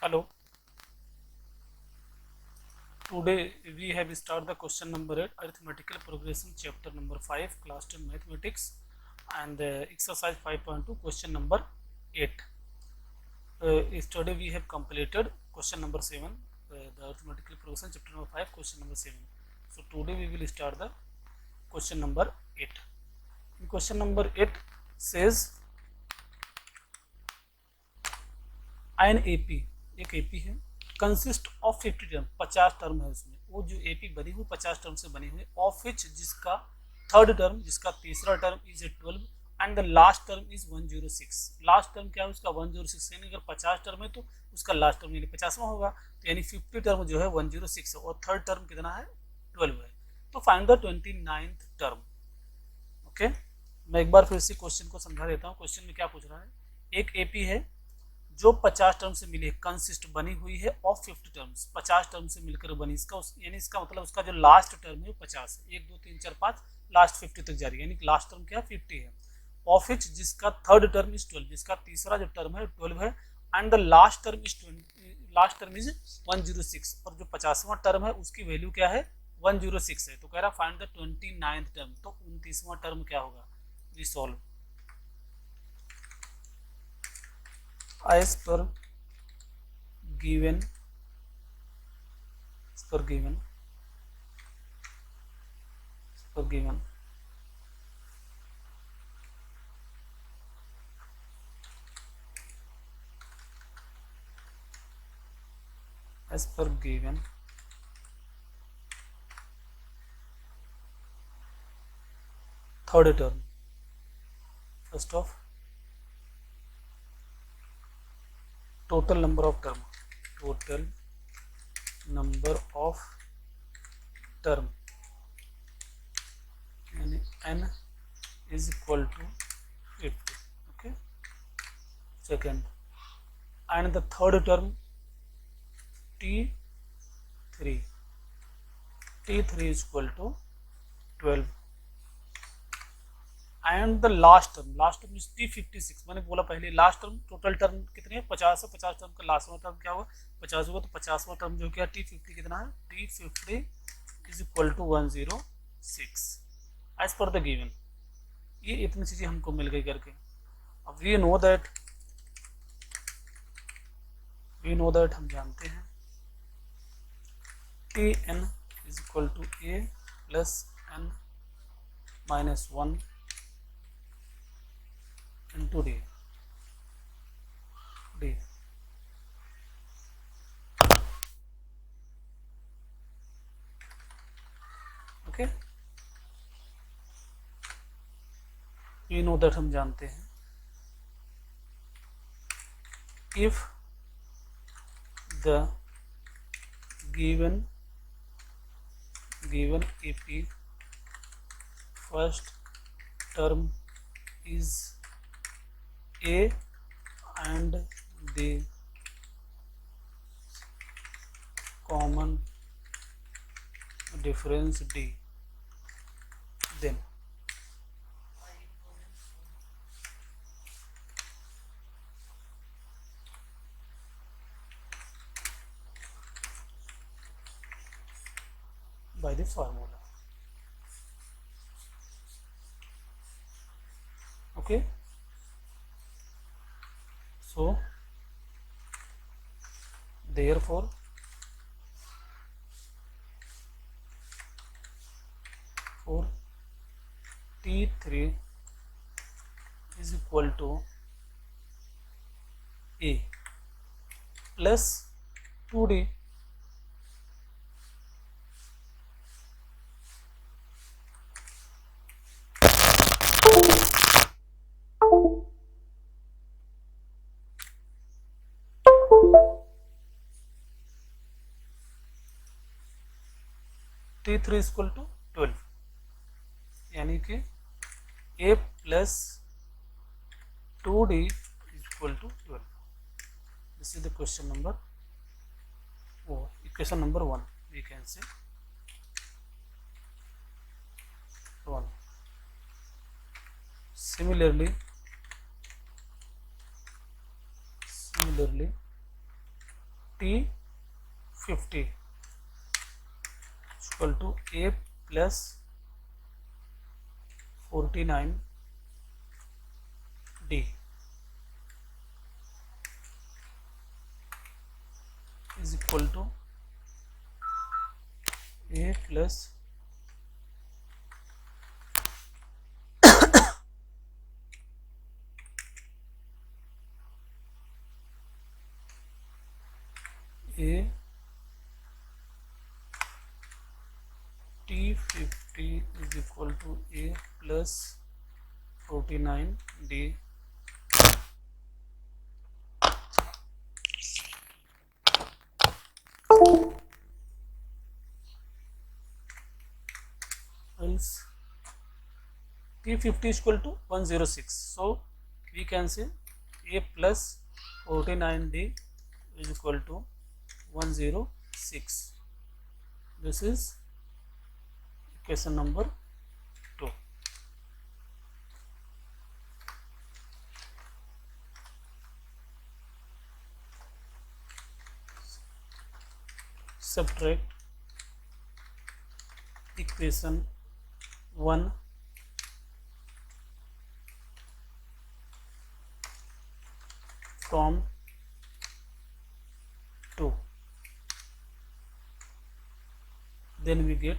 Hello. Today we have started the question number 8, arithmetical progression, chapter number 5, class 10 mathematics, and exercise 5.2, question number 8. Yesterday we have completed question number 7, the arithmetical progression, chapter number 5, question number 7. So today we will start the question number 8. In question number 8 says an AP, एक AP है, consist of 50 term, 50 term है उसमें, वो जो AP बनी हुई 50 term से बनी हुई, ऑफ विच जिसका थर्ड टर्म, जिसका तीसरा term is 12 and the last term is 106. Last term क्या है उसका 106, यानी अगर 50 टर्म है तो उसका लास्ट टर्म यानी 50वां होगा, तो यानी 50 टर्म जो है 106 है और थर्ड टर्म कितना है 12 है. तो find the 29th term. Okay, मैं एक बार फिर से क्वेश्चन को समझा देता हूँ. क्वेश्चन में क्या पूछ रहा है, एक एपी है जो 50 टर्म से मिली है, कंसिस्ट बनी हुई है ऑफ 50 टर्म्स, 50 टर्म से मिलकर बनी, इसका यानी इसका मतलब उसका जो लास्ट टर्म है वो 50 है, 1 2 3 4 5 लास्ट 50 तक जा रही है, यानी लास्ट टर्म क्या है 50 है. ऑफ विच जिसका थर्ड टर्म इज 12, जिसका तीसरा जो टर्म है 12 है, and the last term is 106, और जो 50वां टर्म है उसकी वैल्यू क्या है 106 है. तो कह रहा फाइंड द 29th टर्म, तो 29वां टर्म क्या होगा, we solve as per given as per given third term, first of total number of term यानी n is equal to 50. okay, second, and the third term t3 is equal to 12, and the last term is t56. मैंने बोला पहले last term, total term कितने हैं 50 है, 50 term का last term क्या होगा 50 होगा, तो 50वां टर्म जो क्या t50 कितना है, t50 is equal to 106 as per the given. ये इतनी चीजें हमको मिल गई करके. अब वी नो दैट हम जानते हैं tn is equal to a plus n minus 1 into d. Okay, we know that हम जानते हैं if the given AP first term is a and the common difference d, then by the formula. okay, so therefore for t3 is equal to a plus 2d t3 is equal to 12, यानी कि a plus 2d is equal to 12. This is the question number, equation number 1, we can say 1. Similarly T50 equal to A plus 49D is equal to A plus A T50 is equal to A plus 49D else T50 is equal to 106. So we can say A plus 49D is equal to 106. This is equation number 2. Subtract equation 1 from 2, then we get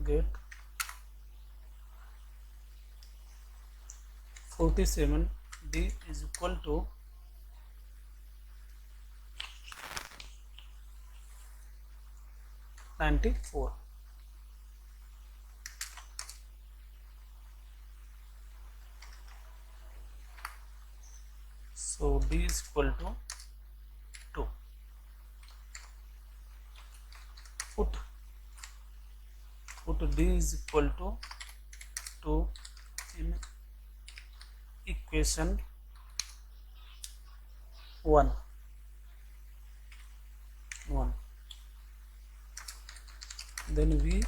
get 47D is equal to 94. So D is equal to 2. Put D is equal to 2 in equation 1. Then we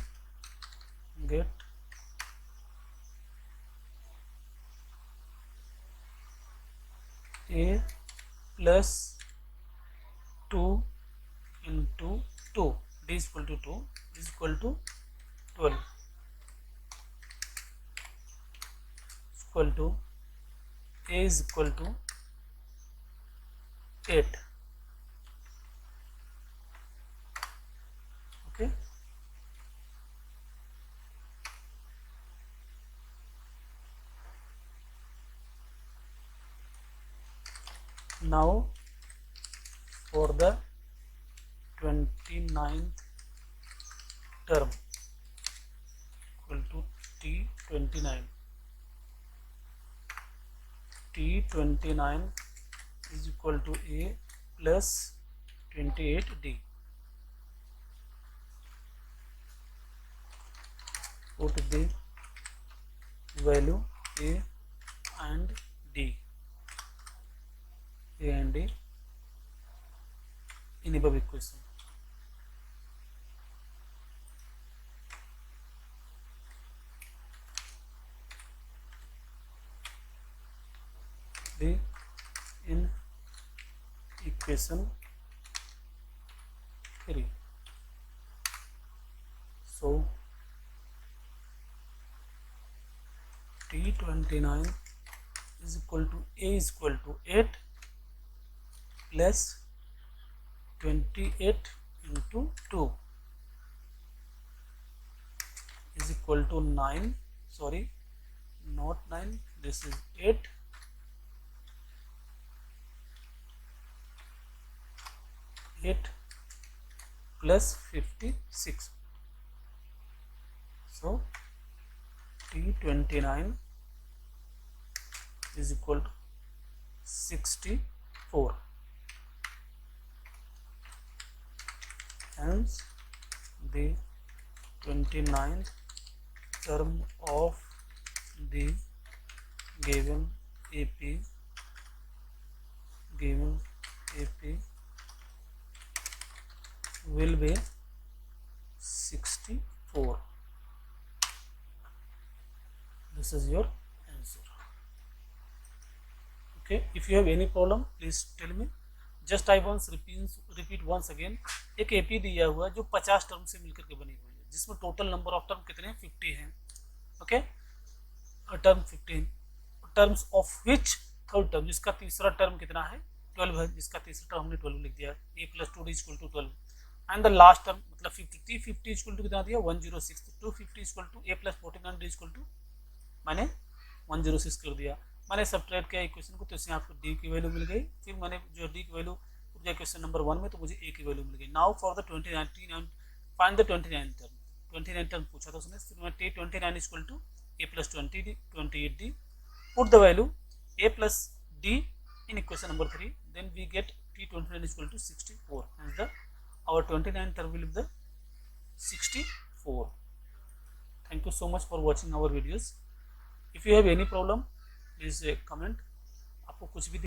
get A plus 2 into 2, D is equal to 2 is equal to 12 is equal to A is equal to 8. Okay, now for the 29th term equal to T29 is equal to A plus 28D. Put the value A and D in above equation. The in equation 3. So T29 is equal to A is equal to 8 plus 28 into 2 is equal to 9. Sorry, not 9, this is 8. 8 plus 56. So T29 is equal to 64. Hence the 29th term of the given AP will be 64. This is your answer. Okay, if you have any problem please tell me. Just I once repeat once again. एक AP दिया हुआ है जो 50 term से मिलकर के बनी हुई है, जिसमें टोटल नंबर ऑफ टर्म कितने हैं? 50 हैं. Okay, term 15, terms of which third term, जिसका तीसरा टर्म कितना है? 12 है, जिसका तीसरा टर्म हमने 12 लिख दिया. a + 2d = 12 and the last term मतलब 50. t50 इक्वल टू कितना दिया? 106. 250 equal to a + 49d equal to मैंने 106 कर दिया. मैंने सब्ट्रैक्ट किया इक्वेशन को, तो इससे आपको d की वैल्यू मिल गई. फिर मैंने जो d की वैल्यू दिया क्वेश्चन नंबर 1 में, तो मुझे a की वैल्यू मिल गई. Now for the 29 find the 29 term. 29 term पूछा था उसने. फिर मैं t29 equal to a + 28d, put the value a + d in equation number 3, then we get t29 is equal to 64, and our 29 term will be the 64. Thank you so much for watching our videos. If you have any problem please comment. आपको कुछ भी